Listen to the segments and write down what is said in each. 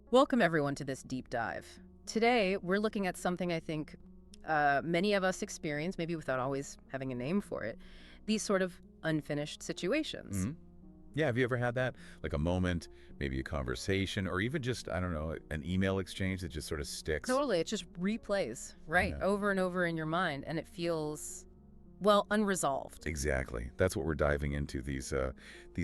Welcome, everyone, to this deep dive. Today, we're looking at something I think many of us experience, maybe without always having a name for it, these sort of unfinished situations. hmm Yeah, have you ever had that? Like a moment, maybe a conversation, or even just, I don't know, an email exchange that just sort of sticks? Totally, it just replays, I right, know. over and over in your mind, and it feels, well, unresolved. Exactly. That's what we're diving into, these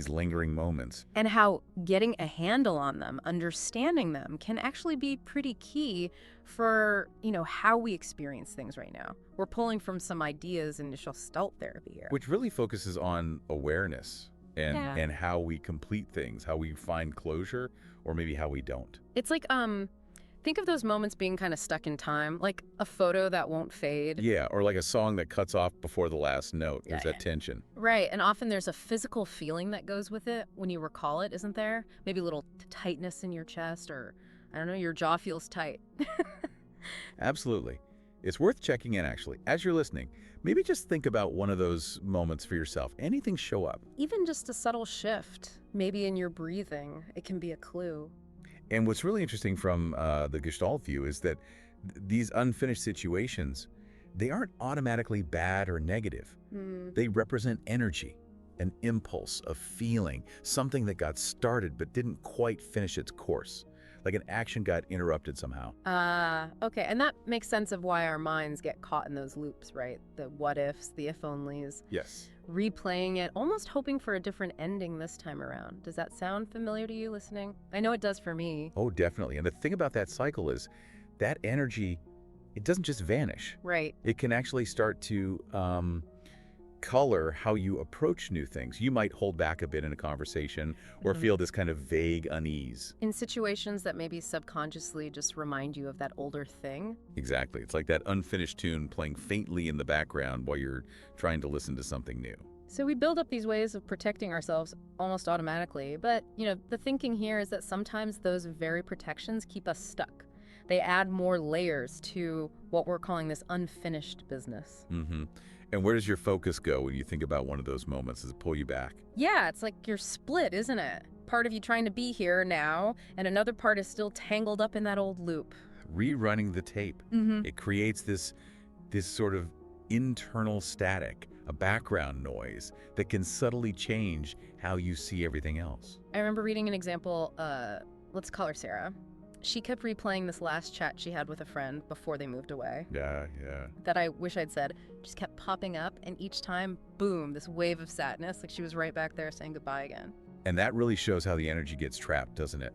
lingering moments. And how getting a handle on them, understanding them, can actually be pretty key for, how we experience things right now. We're pulling from some ideas in Gestalt therapy here. Which really focuses on awareness and Yeah. and how we complete things, how we find closure, or maybe how we don't. It's like, think of those moments being kind of stuck in time, like a photo that won't fade. Yeah, or like a song that cuts off before the last note. Yeah, There's that tension. right, and often there's a physical feeling that goes with it when you recall it, isn't there? Maybe a little tightness in your chest, or, I don't know, your jaw feels tight. Absolutely. It's worth checking in, actually. As you're listening, maybe just think about one of those moments for yourself. Anything show up? Even just a subtle shift, maybe in your breathing, it can be a clue. And what's really interesting from the Gestalt view is that these unfinished situations, they aren't automatically bad or negative. Hmm. They represent energy, an impulse, a feeling, something that got started but didn't quite finish its course. Like an action got interrupted somehow. Okay, and that makes sense of why our minds get caught in those loops, right? The what ifs, the if onlys, Yes. replaying it, almost hoping for a different ending this time around. Does that sound familiar to you listening? I know it does for me. Oh, definitely. And the thing about that cycle is that energy, it doesn't just vanish. Right. It can actually start to color how you approach new things. You might hold back a bit in a conversation or Mhm. feel this kind of vague unease. In situations that maybe subconsciously just remind you of that older thing. Exactly. It's like that unfinished tune playing faintly in the background while you're trying to listen to something new. So we build up these ways of protecting ourselves almost automatically, but, the thinking here is that sometimes those very protections keep us stuck. They add more layers to what we're calling this unfinished business. hmm And where does your focus go when you think about one of those moments? Does it pull you back? Yeah, it's like you're split, isn't it? Part of you trying to be here now, and another part is still tangled up in that old loop. Rerunning the tape. Mm-hmm. It creates this sort of internal static, a background noise that can subtly change how you see everything else. I remember reading an example, let's call her Sarah. She kept replaying this last chat she had with a friend before they moved away. Yeah, yeah. That I wish I'd said just kept popping up, and each time, boom, this wave of sadness, like she was right back there saying goodbye again. And that really shows how the energy gets trapped, doesn't it?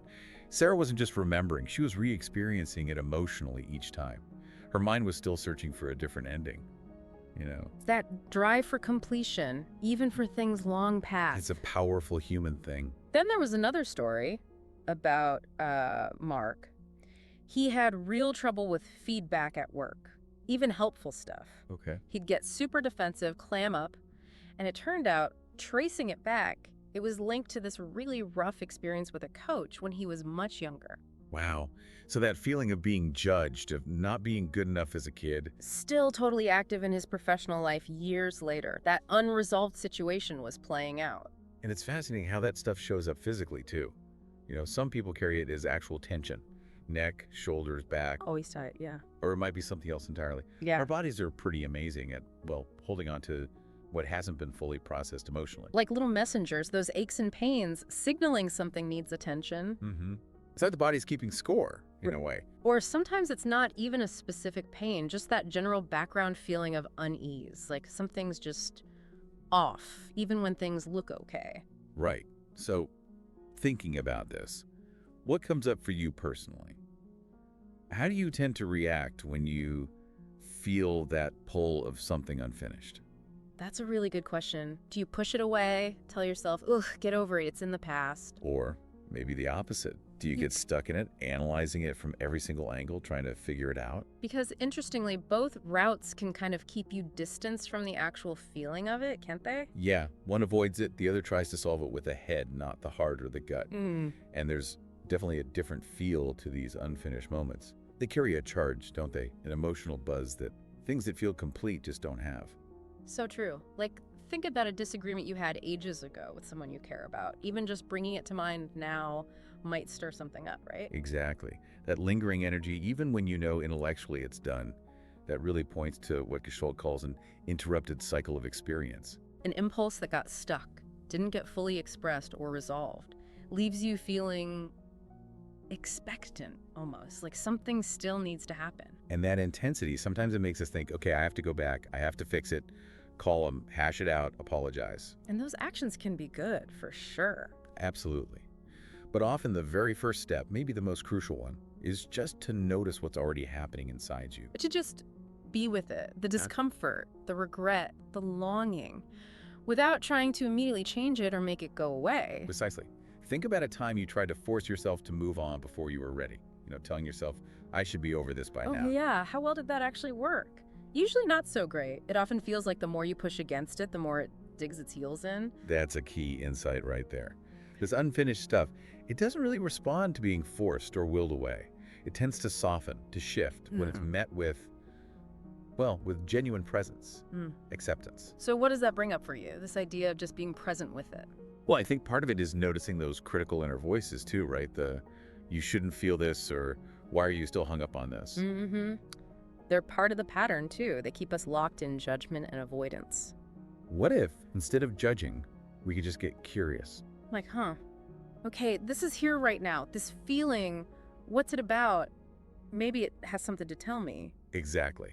Sarah wasn't just remembering, she was re-experiencing it emotionally each time. Her mind was still searching for a different ending, you know? It's that drive for completion, even for things long past. It's a powerful human thing. Then there was another story about Mark. He had real trouble with feedback at work, even helpful stuff. Okay. He'd get super defensive, clam up, and it turned out, tracing it back, it was linked to this really rough experience with a coach when he was much younger. Wow. So that feeling of being judged, of not being good enough as a kid. Still totally active in his professional life years later. That unresolved situation was playing out. And it's fascinating how that stuff shows up physically, too. You know, some people carry it as actual tension. Neck, shoulders, back, Always tight, yeah. or it might be something else entirely. Yeah. Our bodies are pretty amazing at, well, holding on to what hasn't been fully processed emotionally. Like little messengers, those aches and pains signaling something needs attention. Mm-hmm. It's like the body's keeping score, in a way. Or sometimes it's not even a specific pain, just that general background feeling of unease, like something's just off, even when things look okay. Right. So, thinking about this, what comes up for you personally? How do you tend to react when you feel that pull of something unfinished? That's a really good question. Do you push it away, tell yourself, ugh, get over it, it's in the past? Or maybe the opposite. Do you get stuck in it, analyzing it from every single angle, trying to figure it out? Because interestingly, both routes can kind of keep you distanced from the actual feeling of it, can't they? Yeah, one avoids it, the other tries to solve it with the head, not the heart or the gut. And there's definitely a different feel to these unfinished moments. They carry a charge, don't they? An emotional buzz that things that feel complete just don't have. So true. Like, think about a disagreement you had ages ago with someone you care about. Even just bringing it to mind now might stir something up, right? Exactly. That lingering energy, even when you know intellectually it's done, that really points to what Gestalt calls an interrupted cycle of experience. An impulse that got stuck, didn't get fully expressed or resolved, leaves you feeling expectant almost, like something still needs to happen. And that intensity, sometimes it makes us think, okay, I have to go back, I have to fix it, call them, hash it out, apologize. And those actions can be good, for sure. Absolutely. But often the very first step, maybe the most crucial one, is just to notice what's already happening inside you. But to just be with it, the discomfort, the regret, the longing, without trying to immediately change it or make it go away. Precisely. Think about a time you tried to force yourself to move on before you were ready. Telling yourself, I should be over this by now. Oh yeah, how well did that actually work? Usually not so great. It often feels like the more you push against it, the more it digs its heels in. That's a key insight right there. This unfinished stuff, it doesn't really respond to being forced or willed away. It tends to soften, to shift when it's met with, well, with genuine presence, acceptance. So what does that bring up for you, this idea of just being present with it? Well, I think part of it is noticing those critical inner voices too, right? The, you shouldn't feel this, or why are you still hung up on this? They're part of the pattern too. They keep us locked in judgment and avoidance. What if, instead of judging, we could just get curious? Like, okay, this is here right now. This feeling, what's it about? Maybe it has something to tell me. Exactly.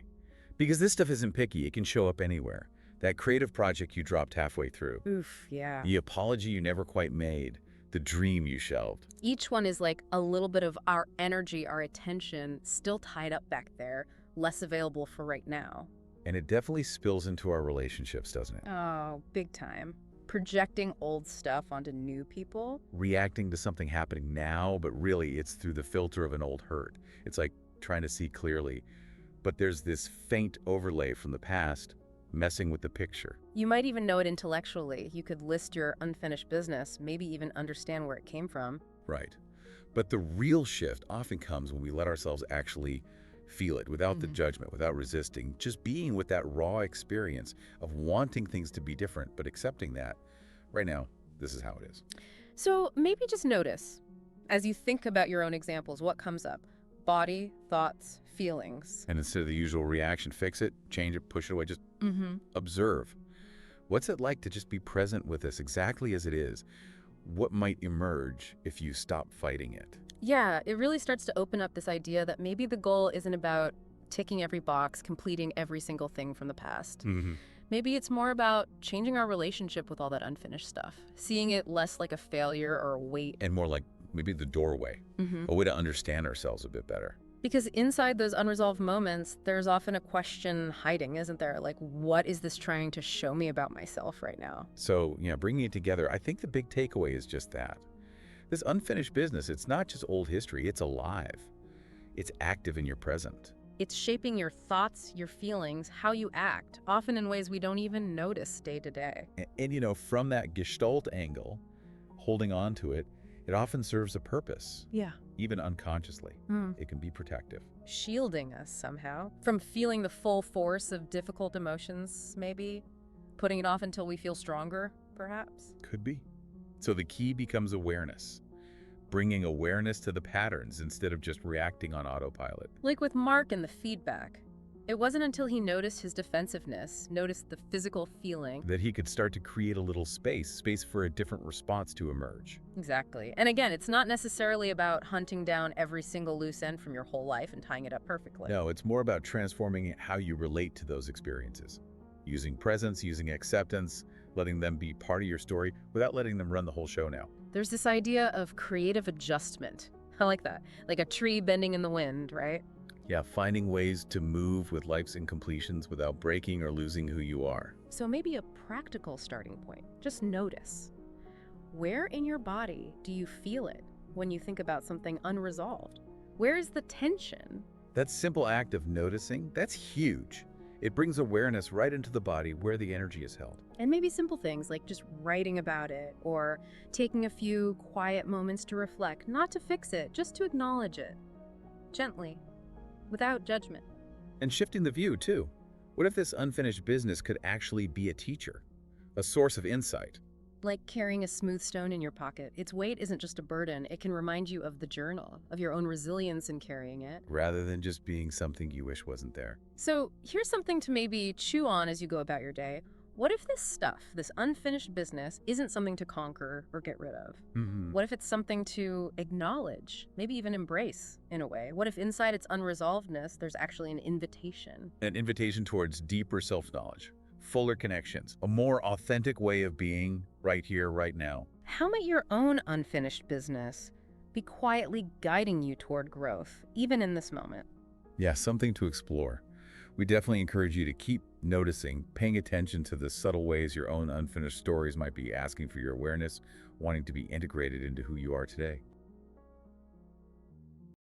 Because this stuff isn't picky. It can show up anywhere. That creative project you dropped halfway through. Oof, yeah. The apology you never quite made. The dream you shelved. Each one is like a little bit of our energy, our attention, still tied up back there, less available for right now. And it definitely spills into our relationships, doesn't it? Oh, big time. Projecting old stuff onto new people. Reacting to something happening now, but really it's through the filter of an old hurt. It's like trying to see clearly, but there's this faint overlay from the past messing with the picture. You might even know it intellectually. You could list your unfinished business, maybe even understand where it came from. Right. But the real shift often comes when we let ourselves actually feel it without the judgment, without resisting, just being with that raw experience of wanting things to be different, but accepting that right now, this is how it is. So maybe just notice, as you think about your own examples, what comes up? Body, thoughts, feelings. And instead of the usual reaction, fix it, change it, push it away, just observe. What's it like to just be present with this exactly as it is? What might emerge if you stop fighting it? Yeah, it really starts to open up this idea that maybe the goal isn't about ticking every box, completing every single thing from the past. Maybe it's more about changing our relationship with all that unfinished stuff, seeing it less like a failure or a weight. And more like maybe the doorway, a way to understand ourselves a bit better. Because inside those unresolved moments, there's often a question hiding, isn't there? Like, what is this trying to show me about myself right now? So, bringing it together, I think the big takeaway is just that. This unfinished business, it's not just old history, it's alive. It's active in your present. It's shaping your thoughts, your feelings, how you act, often in ways we don't even notice day to day. And from that Gestalt angle, holding on to it, it often serves a purpose. Yeah. Even unconsciously. It can be protective. Shielding us somehow from feeling the full force of difficult emotions, maybe. Putting it off until we feel stronger, perhaps. Could be. So the key becomes awareness. Bringing awareness to the patterns instead of just reacting on autopilot. Like with Mark and the feedback. It wasn't until he noticed his defensiveness, noticed the physical feeling, that he could start to create a little space for a different response to emerge. Exactly. And again, it's not necessarily about hunting down every single loose end from your whole life and tying it up perfectly. No, it's more about transforming how you relate to those experiences. Using presence, using acceptance, letting them be part of your story without letting them run the whole show now. There's this idea of creative adjustment. I like that. Like a tree bending in the wind, right? Yeah, finding ways to move with life's incompletions without breaking or losing who you are. So maybe a practical starting point. Just notice. Where in your body do you feel it when you think about something unresolved? Where is the tension? That simple act of noticing, that's huge. It brings awareness right into the body where the energy is held. And maybe simple things like just writing about it or taking a few quiet moments to reflect, not to fix it, just to acknowledge it. Gently. Without judgment. And shifting the view, too. What if this unfinished business could actually be a teacher, a source of insight? Like carrying a smooth stone in your pocket. Its weight isn't just a burden, it can remind you of the journal, of your own resilience in carrying it. Rather than just being something you wish wasn't there. So here's something to maybe chew on as you go about your day. What if this stuff, this unfinished business, isn't something to conquer or get rid of? Hmm. What if it's something to acknowledge, maybe even embrace in a way? What if inside its unresolvedness, there's actually an invitation? An invitation towards deeper self-knowledge, fuller connections, a more authentic way of being right here, right now. How might your own unfinished business be quietly guiding you toward growth, even in this moment? Yeah, something to explore. We definitely encourage you to keep noticing, paying attention to the subtle ways your own unfinished stories might be asking for your awareness, wanting to be integrated into who you are today.